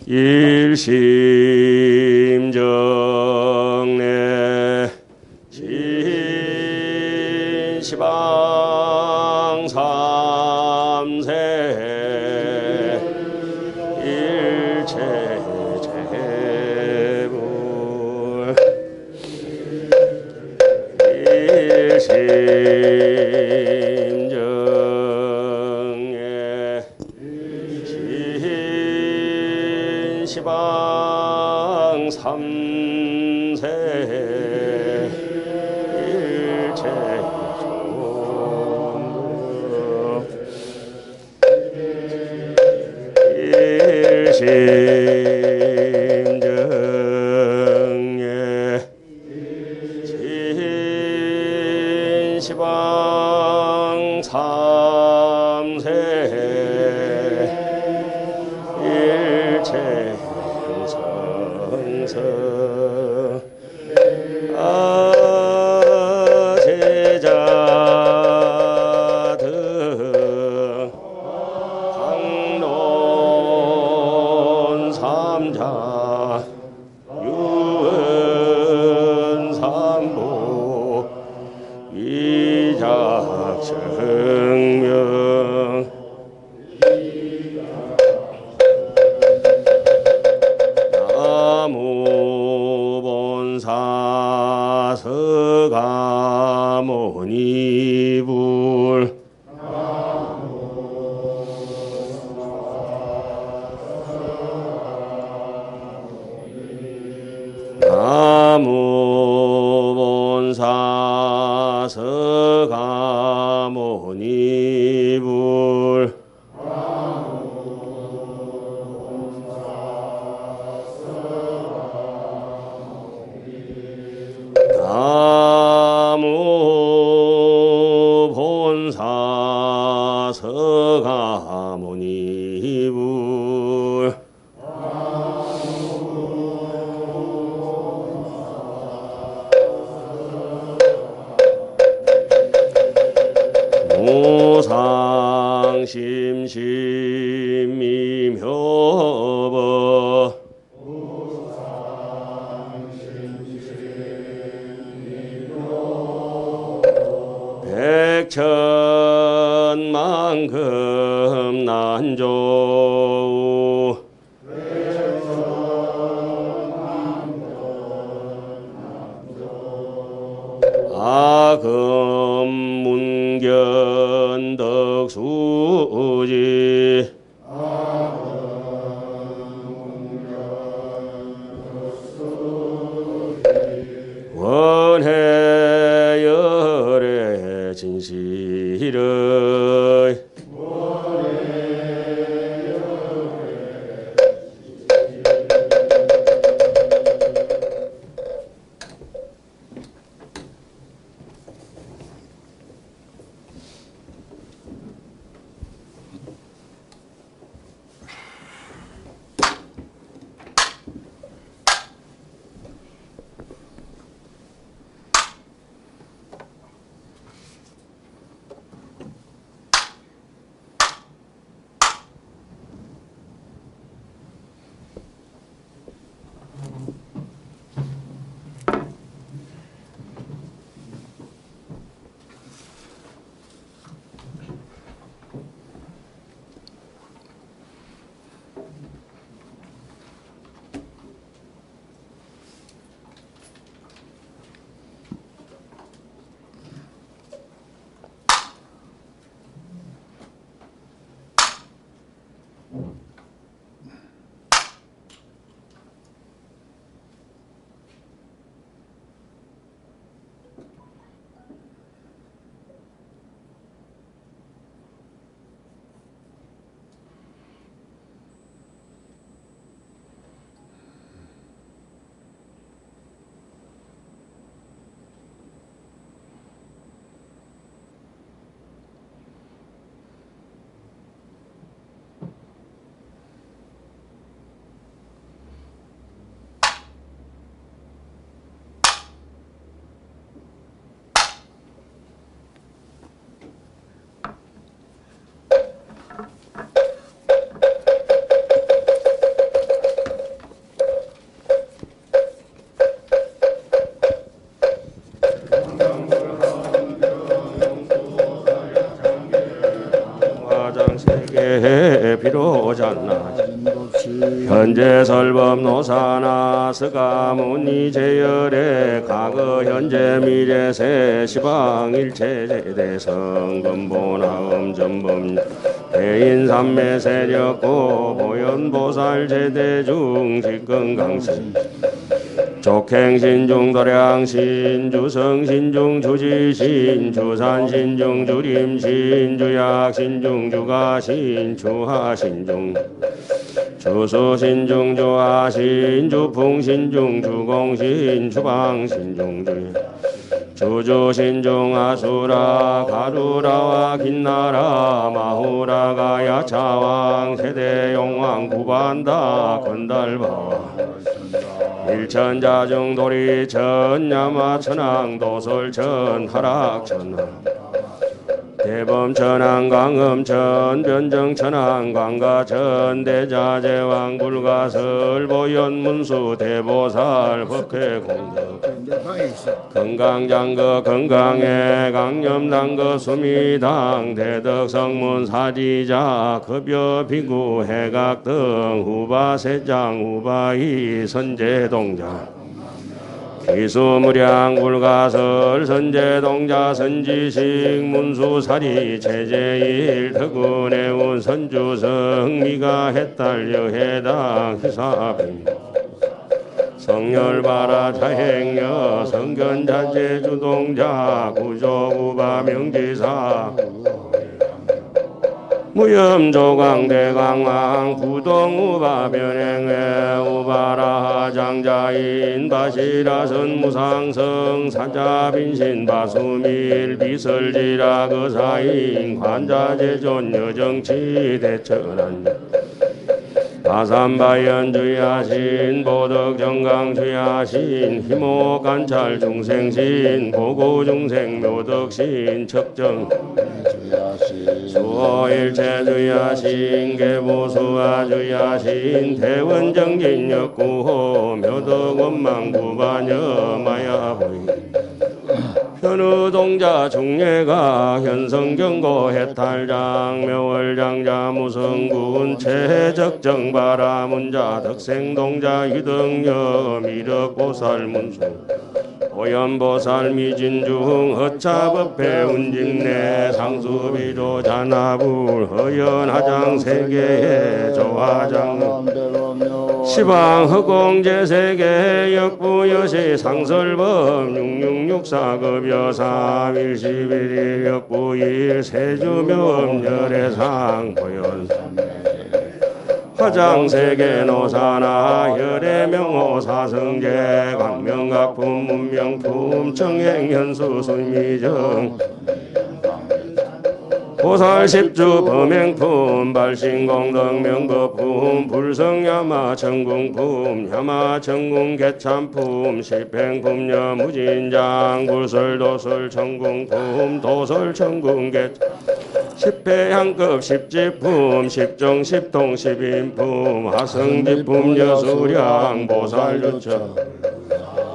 일심정래 진시방 삼세 일체재불 일심정래 진시방 삼세 일심정예 진시방 삼세 일체성서 제자등 강론 삼자 유은삼보 위작증명 나무본사 서가모니불 나무본사 서가모니불 나무본사 서가모니불 무상심심미묘법 백천만금 난조우 아금문견덕수지 원해열의 진실의 잔나 현재 설법 노사나 스가모니 제열에 과거 현재 미래세 시방 일체 제대 성금보나 음전범 대인 삼매 세력고 보현보살 제대 중 직근강신 족행신중 도량신 주성신중 주지신 주산신중 주림신 주약신중 주가신 주하신중 주수신중 주하신 주풍신중 주공신 주방신중 주주신중 아수라 가루라와 긴나라 마후라가 야차왕 세대용왕 구반다 건달바와 일천자중 도리천 야마천왕 도솔천 하락천왕 대범천왕 광음천 변정천왕 광가천 대자제왕 불가설 보현문수 대보살 법회공덕 건강장거 건강해 강념당거 수미당 대덕성문 사지자 급여 비구 해각 등 후바세장 후바이 선제동자 기수무량 불가설 선제동자 선지식 문수사리 체제일 덕운해운 선주성 미가 해탈여 해당 희사병 성열바라 자행여 성견자재 주동자 구조구바 명지사 무염조광대강왕 구동우바 변행회 우바라 장자인 바시라선 무상성 사자빈신 바수밀 비설지라 거사인 관자재존 여정치 대천한 바삼바연 주야신 보덕정강 주야신 희모관찰 중생신 보고중생 묘덕신 척정 수호일체 주야신 개보수아 주야신 대원정진 역구호 묘덕원망 구반여 마야보이 현우동자 중례가 현성경고 해탈장 묘월장자 무성군 최적정바라 문자 덕생동자 유등여 미륵보살 문수 오연보살 미진중 허차법회 운직내 상수비조 잔나불 허연하장 세계의 조화장 시방 허공제세계 역부여시 상설범 6664급여사 일시비리 역부일 세주묘음 열애상 보현 화장세계 노사나 혈애명호 사성제 강명각품 문명품 청행현수 수미정 보살십주 범행품 발신공덕 명법품 불성야마 천궁품 야마 천궁 개참품 십행품여 무진장 불설도설 천궁품 도설 천궁 개 십배향급 십지품 십정 십통 십인품 하성지품 여수량 보살주처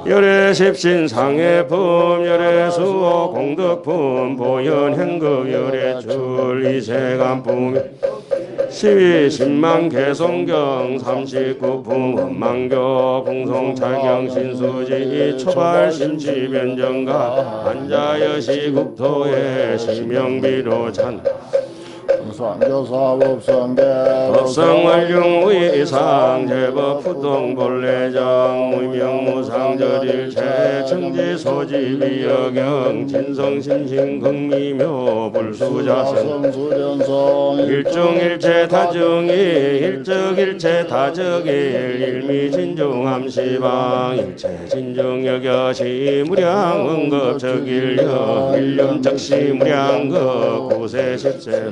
열애십신 상해품 열애수호 공덕품 보현행극 열애출 이세간품 시위 십만 개송경 39품 원망교 풍송찰경 신수지 초발 심치변정가 한자여시 국토의 시명비로 찬 법성월중 위상 제법 후동 본래정 무명무상절일체 청지소지 위여경 진성심신 극미묘 불수자성 일중일체 다중일 일적일체 다적일 일미진중함시방 일체진중여겨시 무량응급적일여 일념적시 무량급 구세십세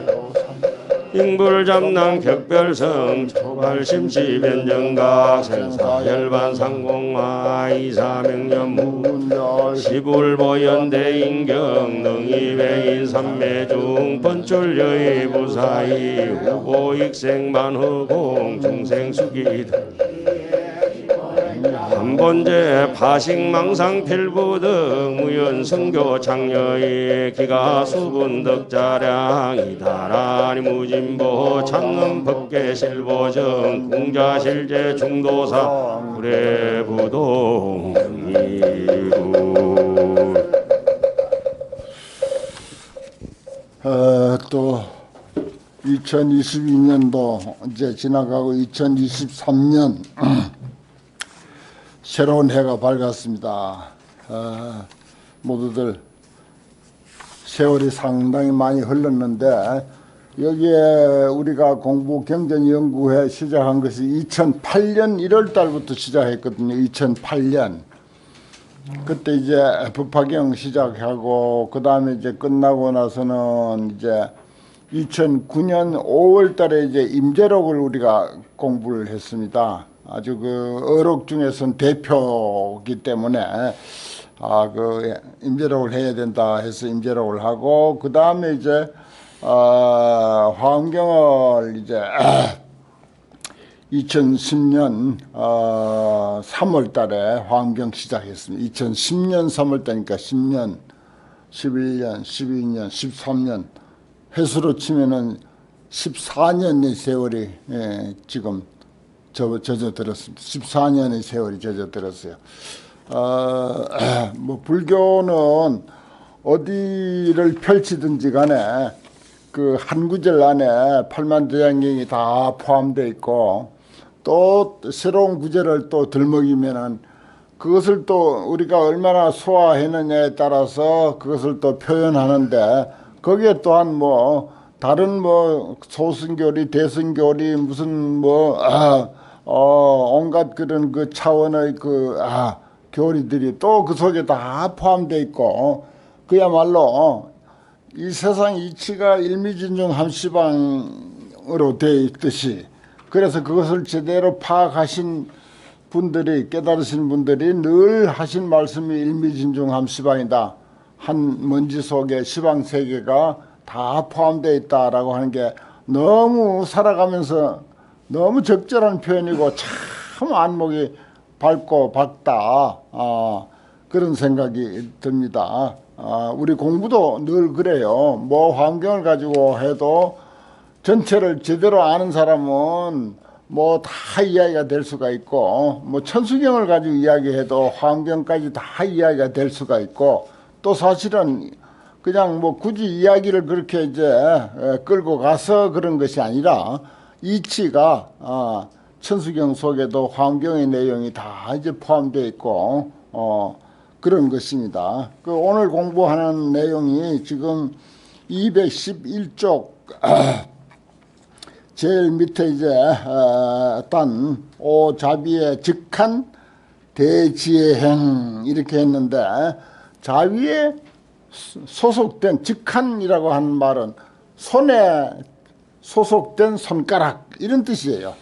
인불잡랑 격별성 초발심시 변정각 생사열반 상공화 이사명념무 시불보연대인경 능이배인 삼매중 번출여의 부사이 후보익생만허공 중생수기등 삼본제 파식망상 필부등 무연성교 장려의 기가 수분덕자량 이다라니 무진보 찾는 법계실보정 공자실제 중도사 구례부동 이구 또 2022년도 이제 지나가고 2023년 새로운 해가 밝았습니다. 모두들 세월이 상당히 많이 흘렀는데 여기에 우리가 공부경전연구회 시작한 것이 2008년 1월 달부터 시작했거든요. 2008년. 그때 이제 법화경 시작하고 그 다음에 이제 끝나고 나서는 이제 2009년 5월 달에 이제 임재록을 우리가 공부를 했습니다. 아주 그 어록 중에서는 대표기 때문에 그 임재록을 해야 된다 해서 임재록을 하고 그 다음에 이제 화엄경을 이제 2010년 3월 달에 화엄경 시작했습니다. 2010년 3월 달이니까 10년, 11년, 12년, 13년 해수로 치면은 14년의 세월이 지금 젖어들었습니다. 14년의 세월이 젖어들었어요. 뭐 불교는 어디를 펼치든지 간에 그 한 구절 안에 팔만대장경이 다 포함되어 있고 또 새로운 구절을 또 들먹이면은 그것을 또 우리가 얼마나 소화했느냐에 따라서 그것을 또 표현하는데 거기에 또한 뭐 다른 뭐 소승교리, 대승교리 무슨 뭐 온갖 그런 그 차원의 그 교리들이 또 그 속에 다 포함되어 있고 그야말로 이 세상 이치가 일미진중 함시방으로 되어 있듯이 그래서 그것을 제대로 파악하신 분들이 깨달으신 분들이 늘 하신 말씀이 일미진중 함시방이다. 한 먼지 속에 시방세계가 다 포함되어 있다라고 하는 게 너무 살아가면서 너무 적절한 표현이고 참 안목이 밝고 밝다 그런 생각이 듭니다. 우리 공부도 늘 그래요. 뭐 환경을 가지고 해도 전체를 제대로 아는 사람은 뭐 다 이야기가 될 수가 있고 뭐 천수경을 가지고 이야기해도 환경까지 다 이야기가 될 수가 있고 또 사실은 그냥 뭐 굳이 이야기를 그렇게 이제 끌고 가서 그런 것이 아니라 이치가 천수경 속에도 환경의 내용이 다 이제 포함되어 있고 그런 것입니다. 그 오늘 공부하는 내용이 지금 211쪽 제일 밑에 이제 단 오자비의 즉한 대지혜행 이렇게 했는데 자위에 소속된 즉한이라고 하는 말은 손에 소속된 손가락 이런 뜻이에요.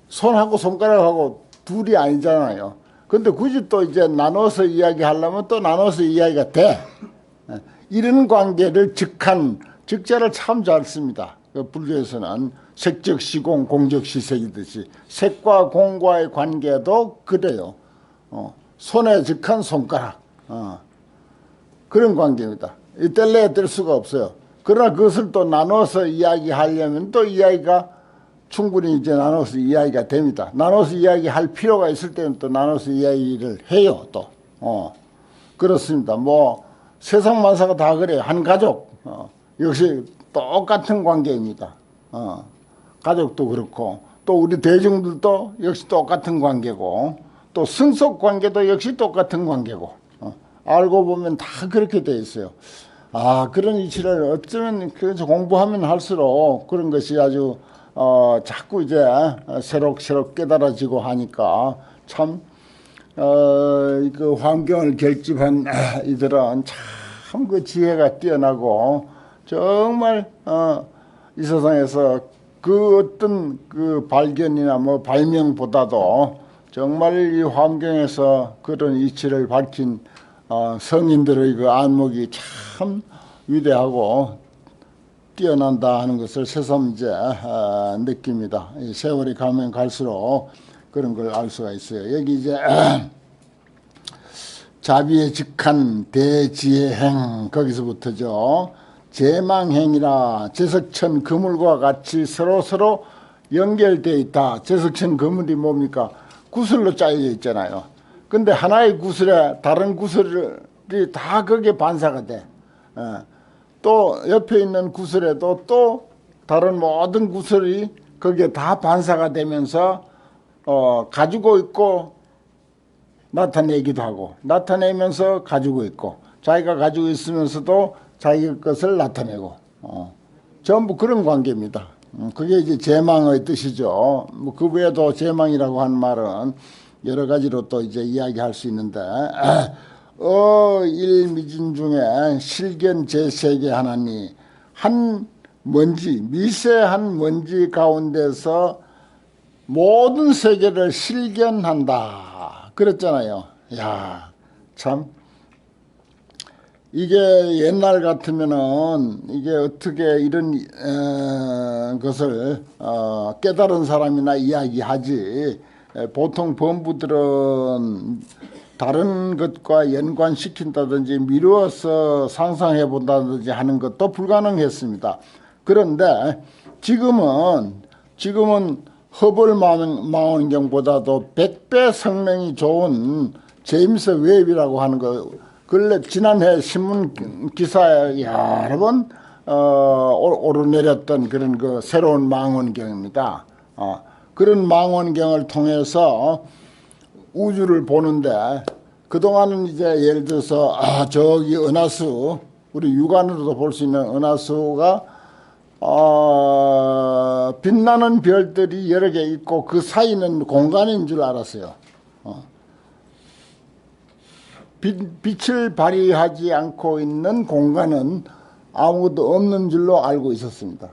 손하고 손가락하고 둘이 아니잖아요. 근데 굳이 또 이제 나눠서 이야기하려면 또 나눠서 이야기가 돼. 이런 관계를 즉한, 즉자를 참 잘 씁니다. 불교에서는 색적시공, 공적시색이듯이 색과 공과의 관계도 그래요. 손에 즉한 손가락. 그런 관계입니다. 뗄래야 뗄 수가 없어요. 그러나 그것을 또 나눠서 이야기하려면 또 이야기가 충분히 이제 나눠서 이야기가 됩니다. 나눠서 이야기할 필요가 있을 때는 또 나눠서 이야기를 해요, 또. 그렇습니다. 뭐, 세상 만사가 다 그래요. 한 가족. 역시 똑같은 관계입니다. 가족도 그렇고, 또 우리 대중들도 역시 똑같은 관계고, 또 승속 관계도 역시 똑같은 관계고, 알고 보면 다 그렇게 돼 있어요. 그런 이치를 어쩌면 그래서 공부하면 할수록 그런 것이 아주 자꾸 이제 새록새록 깨달아지고 하니까 참, 그 환경을 결집한 이들은 참 그 지혜가 뛰어나고 정말, 이 세상에서 그 어떤 그 발견이나 뭐 발명보다도 정말 이 환경에서 그런 이치를 밝힌 성인들의 그 안목이 참 위대하고 뛰어난다 하는 것을 새삼 이제 느낍니다. 세월이 가면 갈수록 그런 걸 알 수가 있어요. 여기 이제 자비에 직한 대지혜행 거기서부터죠. 제망행이라 제석천 그물과 같이 서로 연결되어 있다. 제석천 그물이 뭡니까? 구슬로 짜여져 있잖아요. 근데 하나의 구슬에 다른 구슬이 다 거기에 반사가 돼. 또 옆에 있는 구슬에도 또 다른 모든 구슬이 거기에 다 반사가 되면서 가지고 있고 나타내기도 하고 나타내면서 가지고 있고 자기가 가지고 있으면서도 자기 것을 나타내고 전부 그런 관계입니다. 그게 이제 제망의 뜻이죠. 뭐 그 외에도 제망이라고 하는 말은 여러 가지로 또 이제 이야기할 수 있는데 일미진 중에 실견 제세계 하나니 한 먼지 미세한 먼지 가운데서 모든 세계를 실견한다 그랬잖아요. 야, 참 이게 옛날 같으면은 이게 어떻게 이런 것을 깨달은 사람이나 이야기하지. 보통 범부들은 다른 것과 연관시킨다든지 미루어서 상상해 본다든지 하는 것도 불가능했습니다. 그런데 지금은 허벌 망원경보다도 100배 성능이 좋은 제임스 웹이라고 하는 거 근래 지난해 신문 기사에 여러 번 오르내렸던 그런 그 새로운 망원경입니다. 그런 망원경을 통해서 우주를 보는데 그동안은 이제 예를 들어서 저기 은하수 우리 육안으로도 볼 수 있는 은하수가 빛나는 별들이 여러 개 있고 그 사이는 공간인 줄 알았어요. 빛을 발휘하지 않고 있는 공간은 아무것도 없는 줄로 알고 있었습니다.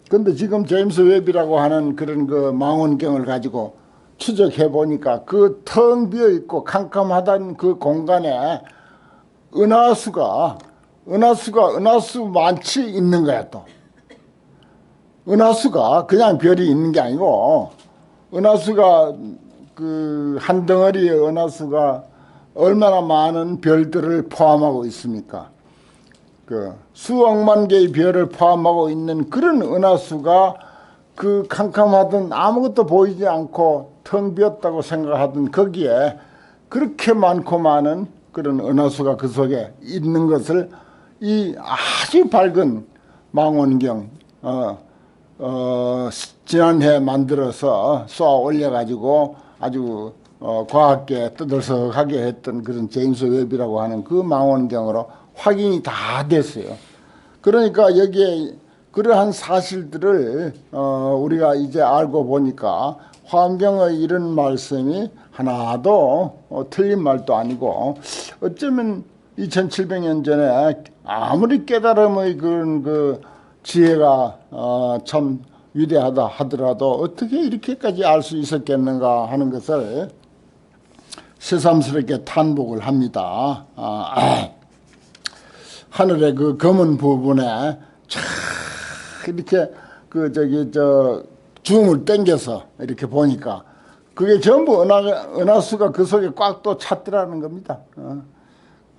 근데 지금 제임스 웹이라고 하는 그런 그 망원경을 가지고 추적해 보니까 그 텅 비어 있고 캄캄하다는 그 공간에 은하수가 많이 있는 거야. 또 은하수가 그냥 별이 있는 게 아니고 은하수가 그 한 덩어리의 은하수가 얼마나 많은 별들을 포함하고 있습니까? 그 수억만 개의 별을 포함하고 있는 그런 은하수가 그 캄캄하던 아무것도 보이지 않고 텅 비었다고 생각하던 거기에 그렇게 많고 많은 그런 은하수가 그 속에 있는 것을 이 아주 밝은 망원경 지난해 만들어서 쏘아 올려가지고 아주 과학계 떠들썩하게 했던 그런 제임스 웹이라고 하는 그 망원경으로 확인이 다 됐어요. 그러니까 여기에 그러한 사실들을 우리가 이제 알고 보니까 화엄경의 이런 말씀이 하나도 틀린 말도 아니고 어쩌면 2700년 전에 아무리 깨달음의 그런 그 지혜가 참 위대하다 하더라도 어떻게 이렇게까지 알 수 있었겠는가 하는 것을 새삼스럽게 탄복을 합니다. 하늘의 그 검은 부분에 쫙 이렇게 줌을 당겨서 이렇게 보니까 그게 전부 은하수가 그 속에 꽉 또 찼더라는 겁니다.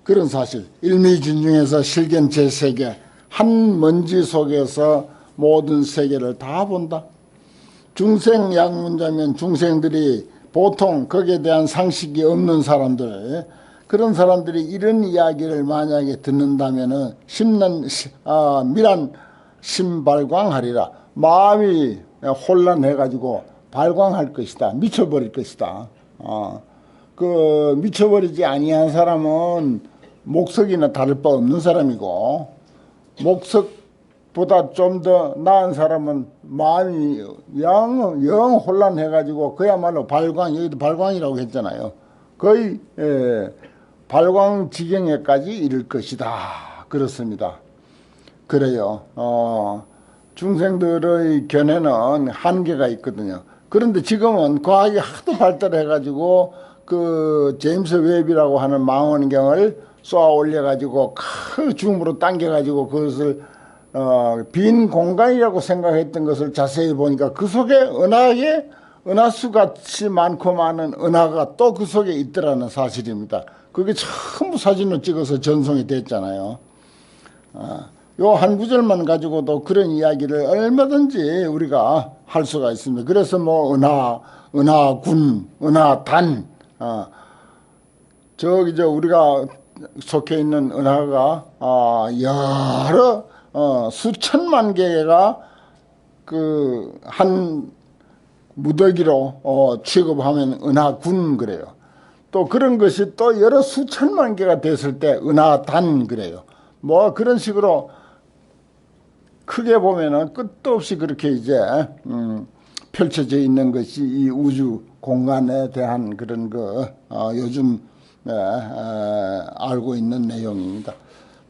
그런 사실. 일미진중에서 실견 제세계 한 먼지 속에서 모든 세계를 다 본다. 중생약문자면 중생들이 보통 거기에 대한 상식이 없는 사람들, 그런 사람들이 이런 이야기를 만약에 듣는다면은 미란 심발광하리라. 마음이 혼란해가지고 발광할 것이다. 미쳐버릴 것이다. 그 미쳐버리지 아니한 사람은 목석이나 다를 바 없는 사람이고, 목석보다 좀 더 나은 사람은 마음이 영 혼란해가지고 그야말로 발광, 여기도 발광이라고 했잖아요. 거의 발광 지경에까지 이를 것이다. 그렇습니다. 그래요. 중생들의 견해는 한계가 있거든요. 그런데 지금은 과학이 하도 발달해가지고 그 제임스 웹이라고 하는 망원경을 쏘아 올려가지고 큰 줌으로 당겨가지고 그것을 빈 공간이라고 생각했던 것을 자세히 보니까 그 속에 은하계 은하수 같이 많고 많은 은하가 또 그 속에 있더라는 사실입니다. 그게 전부 사진으로 찍어서 전송이 됐잖아요. 요 한 구절만 가지고도 그런 이야기를 얼마든지 우리가 할 수가 있습니다. 그래서 뭐 은하군, 은하단, 저기 우리가 속해 있는 은하가 여러 수천만 개가 그 한 무더기로 취급하면 은하군 그래요. 또 그런 것이 또 여러 수천만 개가 됐을 때 은하단 그래요. 뭐 그런 식으로 크게 보면은 끝도 없이 그렇게 이제 펼쳐져 있는 것이 이 우주 공간에 대한 그런 거 요즘 알고 있는 내용입니다.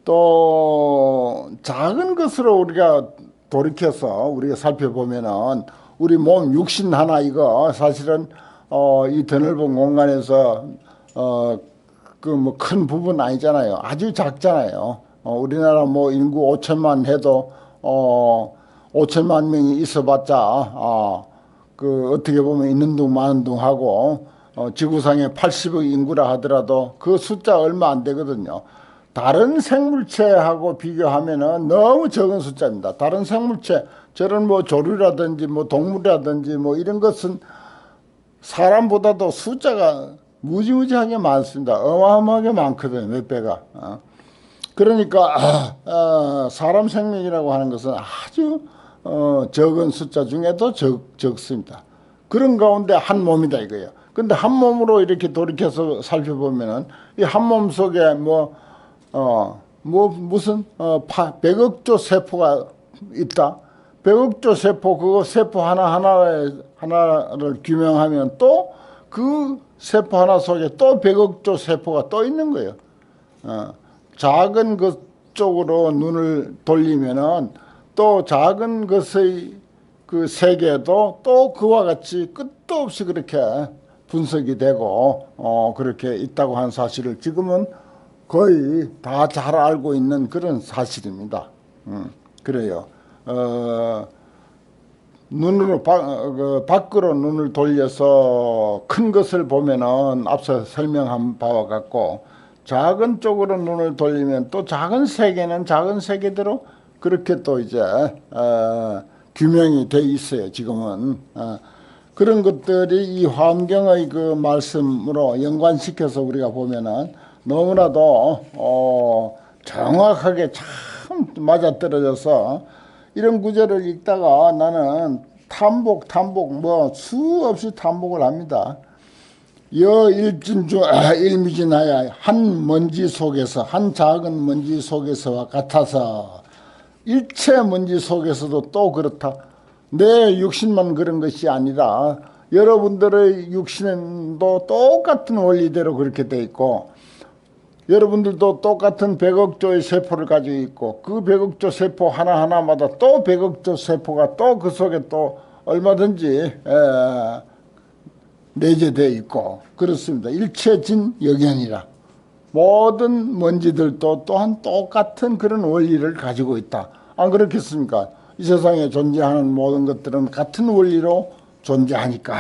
또 작은 것으로 우리가 돌이켜서 우리가 살펴보면은 우리 몸 육신 하나 이거 사실은 이 드넓은 공간에서 그 뭐 큰 부분 아니잖아요. 아주 작잖아요. 우리나라 뭐 인구 5천만 해도 5천만 명이 있어봤자 그 어떻게 보면 있는 둥 마는 둥 하고 지구상에 80억 인구라 하더라도 그 숫자 얼마 안 되거든요. 다른 생물체하고 비교하면은 너무 적은 숫자입니다. 다른 생물체 저런 뭐 조류라든지 뭐 동물이라든지 뭐 이런 것은 사람보다도 숫자가 무지무지하게 많습니다. 어마어마하게 많거든요. 몇 배가. 그러니까 사람 생명이라고 하는 것은 아주 적은 숫자 중에도 적습니다. 그런 가운데 한 몸이다 이거예요. 근데 한 몸으로 이렇게 돌이켜서 살펴보면은 이 한 몸 속에 무슨 100억조 세포가 있다. 100억조 세포 그거 세포 하나를 규명하면 또 그 세포 하나 속에 또 100억조 세포가 또 있는 거예요. 작은 것 쪽으로 눈을 돌리면은 또 작은 것의 그 세계도 또 그와 같이 끝도 없이 그렇게 분석이 되고 그렇게 있다고 하는 사실을 지금은 거의 다 잘 알고 있는 그런 사실입니다. 그래요. 눈으로 밖으로 눈을 돌려서 큰 것을 보면은 앞서 설명한 바와 같고 작은 쪽으로 눈을 돌리면 또 작은 세계는 작은 세계대로 그렇게 또 이제 규명이 돼 있어요. 지금은 그런 것들이 이 환경의 그 말씀으로 연관시켜서 우리가 보면은 너무나도 정확하게 참 맞아떨어져서 이런 구절을 읽다가 나는 탐복 뭐 수없이 탐복을 합니다. 일미진하여 한 먼지 속에서 한 작은 먼지 속에서와 같아서 일체 먼지 속에서도 또 그렇다. 내 육신만 그런 것이 아니라 여러분들의 육신도 똑같은 원리대로 그렇게 돼 있고 여러분들도 똑같은 100억조의 세포를 가지고 있고 그 100억조 세포 하나하나마다 또 100억조 세포가 또 그 속에 또 얼마든지 내재되어 있고 그렇습니다. 일체진 역연이라 모든 먼지들도 또한 똑같은 그런 원리를 가지고 있다. 안 그렇겠습니까? 이 세상에 존재하는 모든 것들은 같은 원리로 존재하니까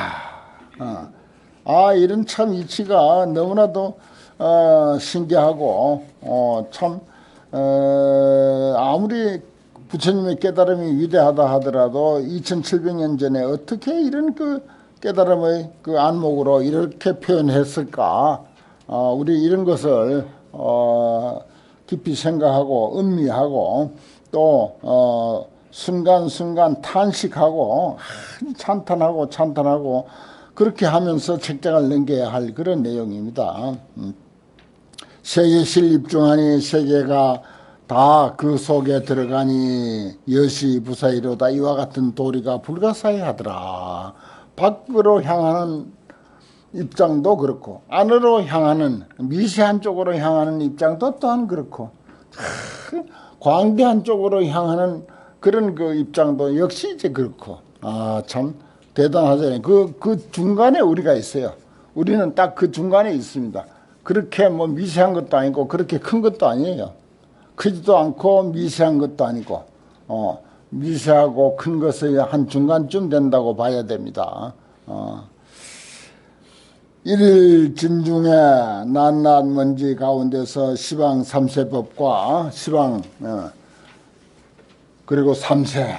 이런 참 이치가 너무나도 신기하고 참 아무리 부처님의 깨달음이 위대하다 하더라도 2700년 전에 어떻게 이런 그 깨달음의 그 안목으로 이렇게 표현했을까? 우리 이런 것을 깊이 생각하고 음미하고 또 순간순간 탄식하고 찬탄하고 그렇게 하면서 책장을 넘겨야 할 그런 내용입니다. 세계실 입중하니 세계가 다 그 속에 들어가니 여시 부사이로다 이와 같은 도리가 불가사의하더라. 밖으로 향하는 입장도 그렇고 안으로 향하는 미세한 쪽으로 향하는 입장도 또한 그렇고 광대한 쪽으로 향하는 그런 그 입장도 역시 이제 그렇고 참 대단하잖아요. 그 중간에 우리가 있어요. 우리는 딱 그 중간에 있습니다. 그렇게 뭐 미세한 것도 아니고 그렇게 큰 것도 아니에요. 크지도 않고 미세한 것도 아니고 미세하고 큰 것의 한 중간쯤 된다고 봐야 됩니다. 일일 진중에 낱낱 먼지 가운데서 시방 삼세법과 시방 그리고 삼세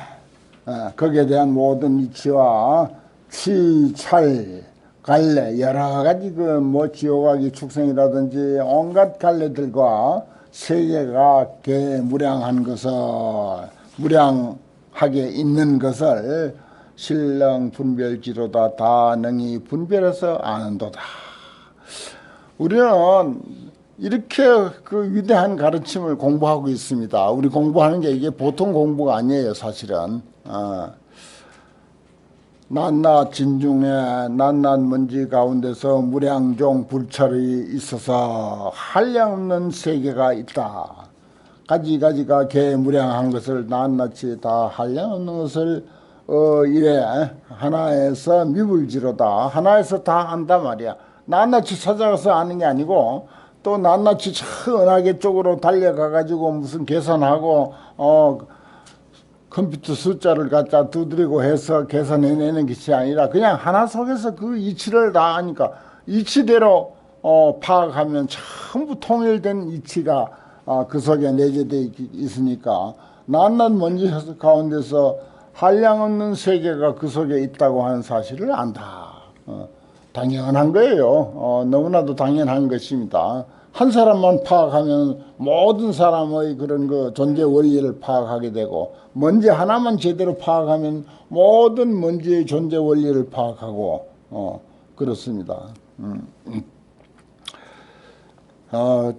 거기에 대한 모든 이치와 취찰 갈래 여러 가지 그 뭐 지옥아기 축생이라든지 온갖 갈래들과 세계가 개무량한 것을 무량하게 있는 것을 신령 분별지로다 다 능히 분별해서 아는도다. 우리는 이렇게 그 위대한 가르침을 공부하고 있습니다. 우리 공부하는 게 이게 보통 공부가 아니에요, 사실은. 낱낱 진중에 낱낱 먼지 가운데서 무량종 불철이 있어서 한량없는 세계가 있다. 가지가지가 개무량한 것을 낱낱이 다 한량없는 것을 이래 하나에서 미불지로다. 하나에서 다 안다 말이야. 낱낱이 찾아가서 아는 게 아니고 또 낱낱이 천하계 쪽으로 달려가가지고 무슨 계산하고 컴퓨터 숫자를 갖다 두드리고 해서 계산해내는 것이 아니라 그냥 하나 속에서 그 이치를 다 아니까 이치대로 파악하면 전부 통일된 이치가 그 속에 내재되어 있으니까 낱낱 먼지 가운데서 한량없는 세계가 그 속에 있다고 하는 사실을 안다. 당연한 거예요. 너무나도 당연한 것입니다. 한 사람만 파악하면 모든 사람의 그런 그 존재 원리를 파악하게 되고 먼지 하나만 제대로 파악하면 모든 먼지의 존재 원리를 파악하고 그렇습니다.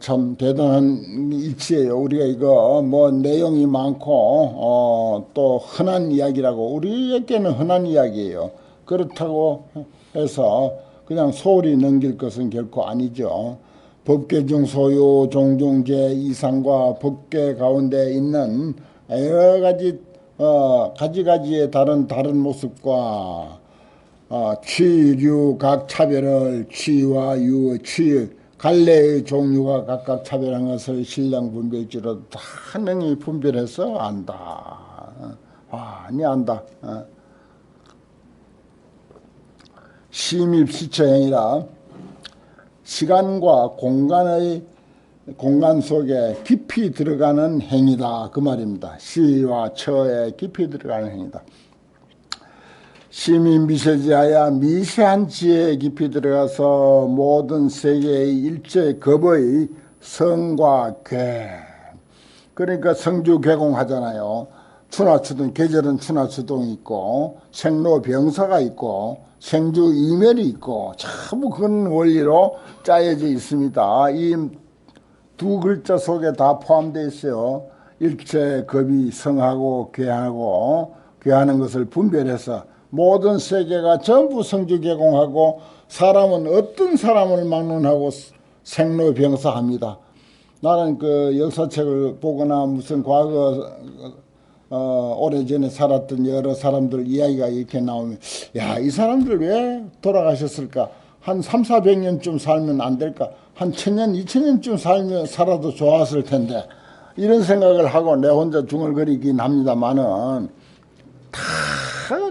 참 대단한 이치예요. 우리가 이거 뭐 내용이 많고 또 흔한 이야기라고 우리에게는 흔한 이야기예요. 그렇다고 해서 그냥 소홀히 넘길 것은 결코 아니죠. 법계 중 소유 종중제 이상과 법계 가운데 있는 여러 가지 가지가지의 다른 모습과 취류 각 차별을 취와 유 취 갈래의 종류가 각각 차별한 것을 신령 분별지로 다 능히 분별해서 안다. 아니 안다. 심입시처행이라 시간과 공간 속에 깊이 들어가는 행위다 그 말입니다. 시와 처에 깊이 들어가는 행위다. 심이 미세지하여 미세한 지혜에 깊이 들어가서 모든 세계의 일체 겁의 성과 궤 그러니까 성주개공하잖아요. 추나추동 계절은 추나추동이 있고 생로병사가 있고 생주이멸이 있고 전부 그런 원리로 짜여져 있습니다. 이 두 글자 속에 다 포함되어 있어요. 일체 겁이 성하고 괴하는 것을 분별해서 모든 세계가 전부 성주개공하고 사람은 어떤 사람을 막론하고 생로병사합니다. 나는 그 역사책을 보거나 무슨 과거 오래전에 살았던 여러 사람들 이야기가 이렇게 나오면 야, 이 사람들 왜 돌아가셨을까? 한 300~400년쯤 살면 안 될까? 한 1000년, 2000년쯤 살아도 좋았을 텐데 이런 생각을 하고 내 혼자 중얼거리긴 합니다만은 다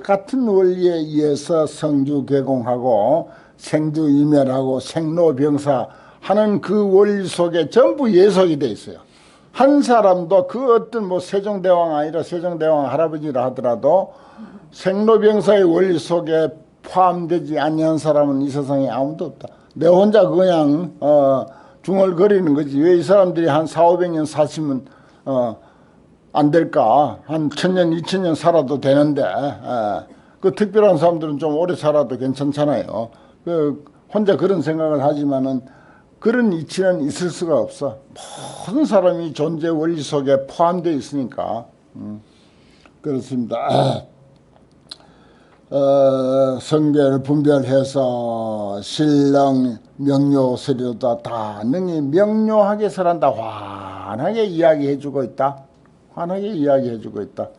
같은 원리에 의해서 성주개공하고 생주이멸하고 생로병사 하는 그 원리 속에 전부 예속이 돼 있어요. 한 사람도 그 어떤 뭐 세종대왕 아니라 세종대왕 할아버지라 하더라도 생로병사의 원리 속에 포함되지 아니한 사람은 이 세상에 아무도 없다. 내 혼자 그냥 중얼거리는 거지. 왜 이 사람들이 한 400~500년 사시면 안 될까? 한 1000년, 2000년 살아도 되는데 그 특별한 사람들은 좀 오래 살아도 괜찮잖아요. 혼자 그런 생각을 하지만은 그런 이치는 있을 수가 없어. 모든 사람이 존재 원리 속에 포함되어 있으니까 그렇습니다. 성별 분별해서 신령 명료스리로다 다 능히 명료하게 설한다. 환하게 이야기해주고 있다. 환하게 이야기해주고 있다.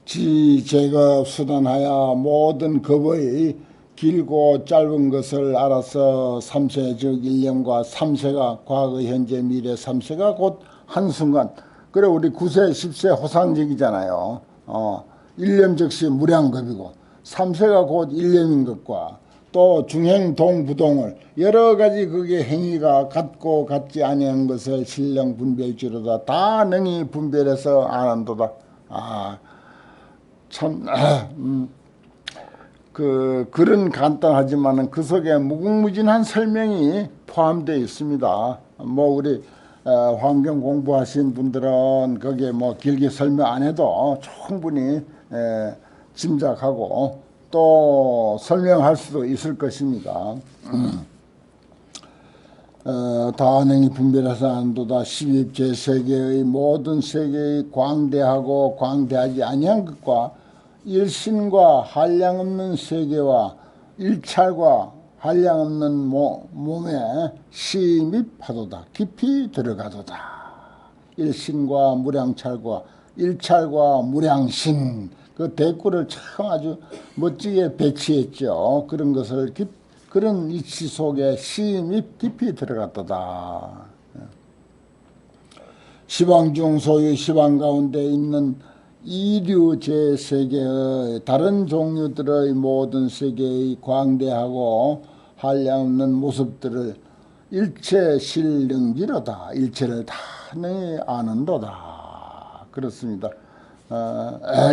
지 제거 수단하여 모든 겁의 길고 짧은 것을 알아서 삼세 즉 일념과 삼세가 과거 현재 미래 삼세가 곧 한순간 그래 우리 9세 10세 호상적이잖아요. 일념 즉시 무량겁이고 삼세가 곧 일념인 것과 또 중행 동부동을 여러 가지 그게 행위가 같고 같지 아니한 것을 신령 분별지로다. 다 능히 분별해서 아는도다. 참 그 글은 간단하지만은 그 속에 무궁무진한 설명이 포함되어 있습니다. 뭐 우리 환경 공부하신 분들은 거기에 뭐 길게 설명 안 해도 충분히 짐작하고 또 설명할 수도 있을 것입니다. 다능히 분별해서 안도다. 12제 세계의 모든 세계의 광대하고 광대하지 아니한 것과 일신과 한량없는 세계와 일찰과 한량없는 몸에 심입하도다. 깊이 들어가도다. 일신과 무량찰과 일찰과 무량신 그 대꾸를 참 아주 멋지게 배치했죠. 그런 것을 그런 이치 속에 심입 깊이 들어갔도다. 시방 중 소유 시방 가운데 있는 이류 제세계의 다른 종류들의 모든 세계의 광대하고 한량없는 모습들을 일체 실능지로다. 일체를 다 능히 아는도다. 그렇습니다.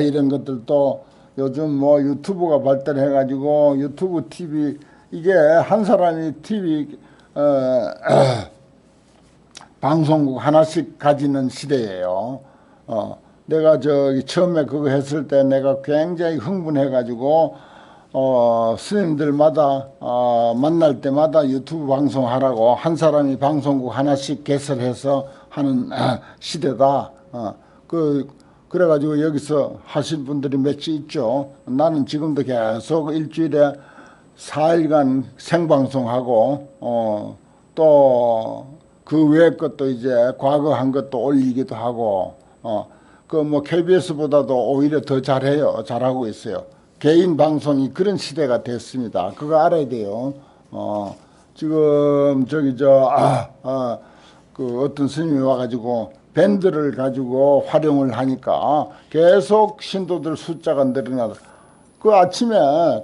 이런 것들도 요즘 뭐 유튜브가 발달해가지고 유튜브 TV 이게 한 사람이 TV 방송국 하나씩 가지는 시대예요. 내가 저기 처음에 그거 했을 때 내가 굉장히 흥분해가지고 스님들마다 만날 때마다 유튜브 방송하라고 한 사람이 방송국 하나씩 개설해서 하는 시대다. 그래가지고 여기서 하신 분들이 몇이 있죠. 나는 지금도 계속 일주일에 4일간 생방송하고 또 그 외의 것도 이제 과거 한 것도 올리기도 하고 그 뭐 KBS보다도 오히려 더 잘해요. 잘하고 있어요. 개인 방송이 그런 시대가 됐습니다. 그거 알아야 돼요. 지금 저기 그 어떤 스님이 와가지고 밴드를 가지고 활용을 하니까 계속 신도들 숫자가 늘어나다. 그 아침에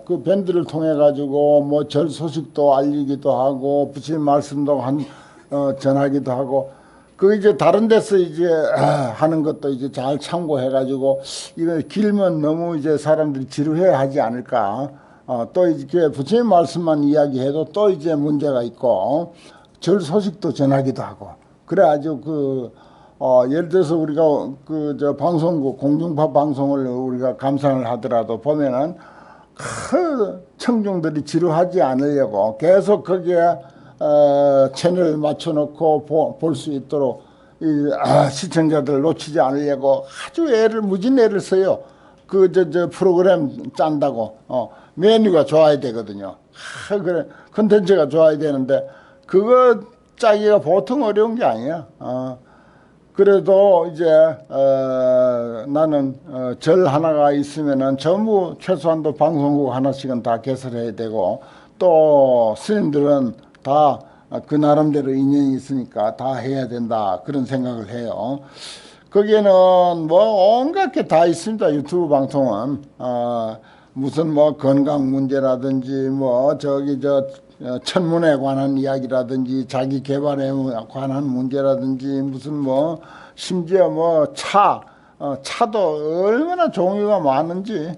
그 밴드를 통해 가지고 뭐 절 소식도 알리기도 하고 부처님 말씀도 전하기도 하고 그 이제 다른 데서 이제 하는 것도 이제 잘 참고해 가지고 이거 길면 너무 이제 사람들이 지루해 하지 않을까. 또 이렇게 부처님 말씀만 이야기해도 또 이제 문제가 있고 절 소식도 전하기도 하고 그래 아주 예를 들어서 우리가 방송국 공중파 방송을 우리가 감상을 하더라도 보면은 청중들이 지루하지 않으려고 계속 거기에 채널을 맞춰놓고 볼 수 있도록 시청자들 놓치지 않으려고 아주 무진 애를 써요. 저 프로그램 짠다고 메뉴가 좋아야 되거든요. 그래 컨텐츠가 좋아야 되는데 그거 짜기가 보통 어려운 게 아니야. 그래도 이제 나는 절 하나가 있으면은 전부 최소한도 방송국 하나씩은 다 개설해야 되고 또 스님들은 다 그 나름대로 인연이 있으니까 다 해야 된다 그런 생각을 해요. 거기에는 뭐 온갖 게 다 있습니다. 유튜브 방송은 무슨 뭐 건강 문제라든지 뭐 천문에 관한 이야기라든지 자기 개발에 관한 문제라든지 무슨 뭐 심지어 뭐 차도 얼마나 종류가 많은지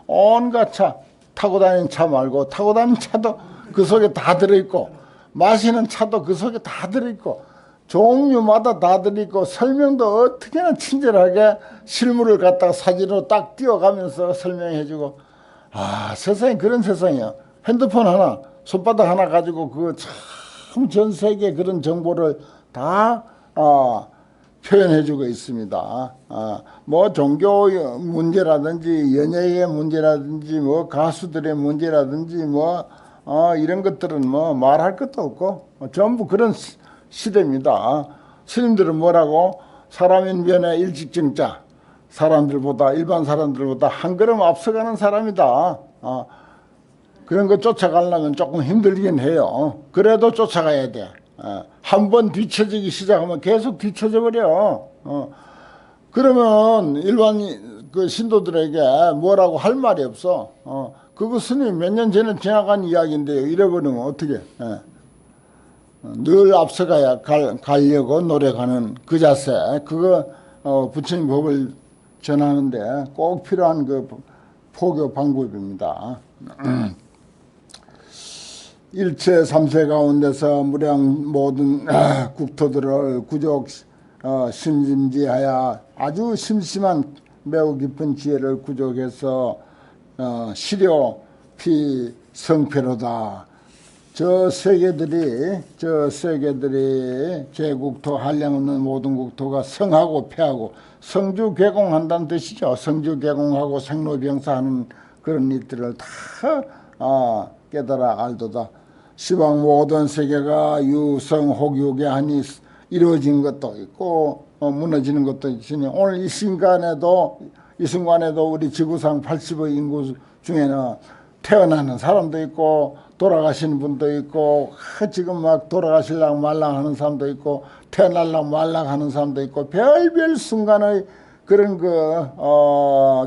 온갖 차 타고 다니는 차 말고 타고 다니는 차도 그 속에 다 들어있고 마시는 차도 그 속에 다 들어있고 종류마다 다 들어있고 설명도 어떻게나 친절하게 실물을 갖다가 사진으로 딱 띄워가면서 설명해주고 세상에 그런 세상이야. 핸드폰 하나 손바닥 하나 가지고 그 참 전 세계 그런 정보를 다 표현해주고 있습니다. 뭐 종교 문제라든지 연예의 문제라든지 뭐 가수들의 문제라든지 뭐 이런 것들은 뭐 말할 것도 없고 전부 그런 시대입니다. 스님들은 뭐라고 사람인 면에 일직증자 사람들보다 일반 사람들보다 한 걸음 앞서가는 사람이다. 그런 거 쫓아가려면 조금 힘들긴 해요. 그래도 쫓아가야 돼. 한 번 뒤처지기 시작하면 계속 뒤처져 버려. 그러면 일반 그 신도들에게 뭐라고 할 말이 없어. 그거 스님 몇 년 전에 지나간 이야기인데요. 잃어버리면 어떻게? 예. 늘 앞서가야 가려고 노력하는 그 자세. 그거 부처님 법을 전하는데 꼭 필요한 그 포교 방법입니다. 일체 삼세 가운데서 무량 모든 국토들을 구족 심심지하여 아주 심심한 매우 깊은 지혜를 구족해서 시료 피 성패로다. 저 세계들이 제국토 한량없는 모든 국토가 성하고 패하고 성주 개공한다는 뜻이죠. 성주 개공하고 생로병사하는 그런 일들을 다 깨달아 알도다. 시방 모든 세계가 유성혹유게 하니 이루어진 것도 있고 무너지는 것도 있으니 오늘 이 순간에도 우리 지구상 80억 인구 중에는 태어나는 사람도 있고 돌아가시는 분도 있고 지금 막 돌아가실랑 말랑 하는 사람도 있고 태어날랑 말랑 하는 사람도 있고 별별 순간의 그런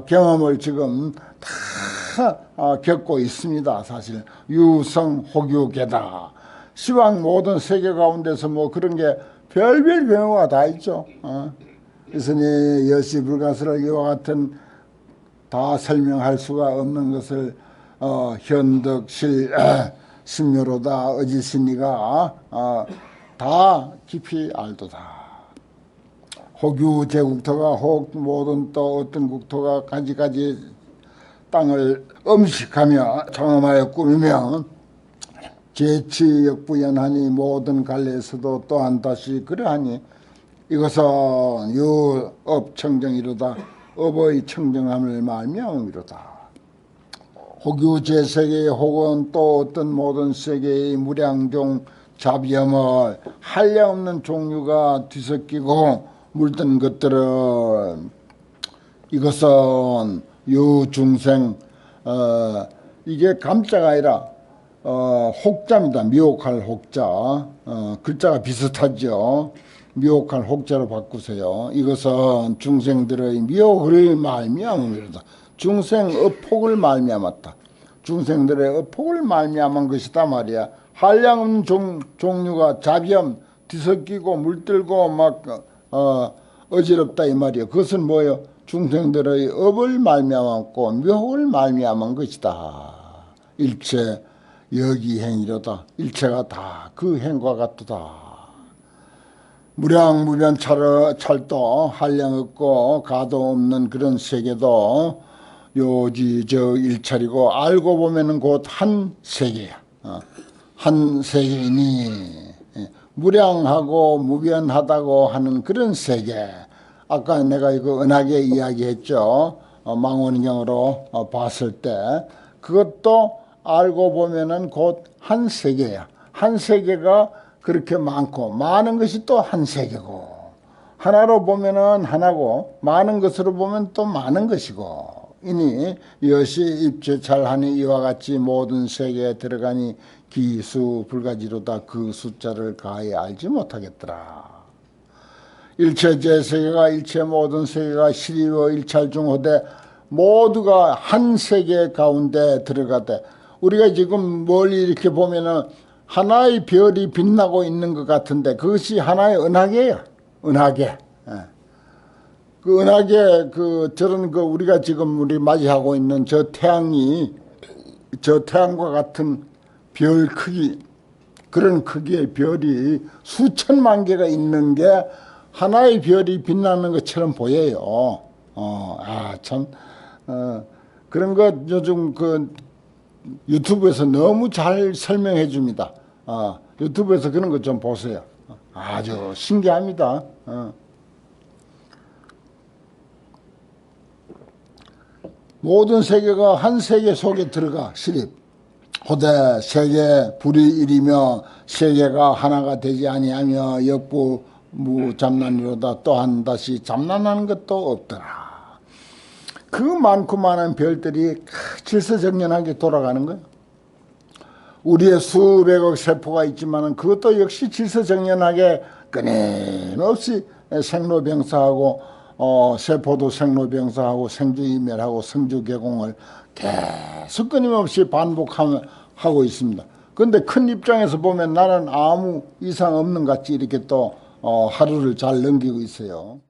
경험을 지금 다 겪고 있습니다. 사실 유성혹유계다. 시방 모든 세계 가운데서 뭐 그런 게 별별 경우가 다 있죠. 그러니 여시불가스를 이와 같은 다 설명할 수가 없는 것을 현덕실 심묘로다 어지신이가 다 깊이 알도다. 혹유 제국토가 혹 모든 또 어떤 국토가 가지가지 땅을 음식하며 장엄하여 꾸미며 제치역부연하니 모든 갈래에서도 또한 다시 그러하니 이것은 유업청정이로다. 업의 청정함을 말미암음이로다. 혹유 제세계 혹은 또 어떤 모든 세계의 무량종 잡염을 한량없는 종류가 뒤섞이고 물든 것들은 이것은 유중생 이게 감자가 아니라 혹자입니다. 미혹할 혹자. 글자가 비슷하죠. 미혹할 혹자로 바꾸세요. 이것은 중생들의 미혹을 말미암음이로다. 중생 업폭을 말미암았다. 중생들의 업폭을 말미암은 것이다 말이야. 한량없는 종류가 잡염 뒤섞이고 물들고 막 어지럽다 이 말이야. 그것은 뭐예요? 중생들의 업을 말미암았고 묘혹을 말미암은 것이다. 일체 여기행이로다. 일체가 다 그 행과 같도다. 무량무변 찰도 한량 없고 가도 없는 그런 세계도 요지 저 일찰이고 알고 보면은 곧 한 세계야. 한 세계이니 무량하고 무변하다고 하는 그런 세계. 아까 내가 이거 은하계 이야기했죠. 망원경으로 봤을 때 그것도 알고 보면은 곧 한 세계야. 한 세계가 그렇게 많고 많은 것이 또 한 세계고 하나로 보면은 하나고 많은 것으로 보면 또 많은 것이고 이니 여시 입체 잘하니 이와 같이 모든 세계에 들어가니 기수 불가지로다. 그 숫자를 가히 알지 못하겠더라. 일체 제세계가 일체 모든 세계가 실이와 일찰중호되 모두가 한 세계 가운데 들어가되 우리가 지금 멀리 이렇게 보면은 하나의 별이 빛나고 있는 것 같은데 그것이 하나의 은하계예요. 은하계. 그 은하계 저런 우리가 지금 우리 맞이하고 있는 저 태양이 저 태양과 같은 별 크기 그런 크기의 별이 수천만 개가 있는 게 하나의 별이 빛나는 것처럼 보여요. 참 그런 것 요즘 유튜브에서 너무 잘 설명해 줍니다. 유튜브에서 그런 것 좀 보세요. 아주 신기합니다. 모든 세계가 한 세계 속에 들어가 시립. 호대 세계 불이 일이며 세계가 하나가 되지 아니하며 역부 무잡난이로다. 또한 다시 잡난하는 것도 없더라. 그 많고 많은 별들이 질서정연하게 돌아가는 거예요. 우리의 수백억 세포가 있지만 그것도 역시 질서정연하게 끊임없이 생로병사하고 세포도 생로병사하고 생주이멸하고 성주개공을 계속 끊임없이 반복하고 있습니다. 근데 큰 입장에서 보면 나는 아무 이상 없는 것 같이 이렇게 또 하루를 잘 넘기고 있어요.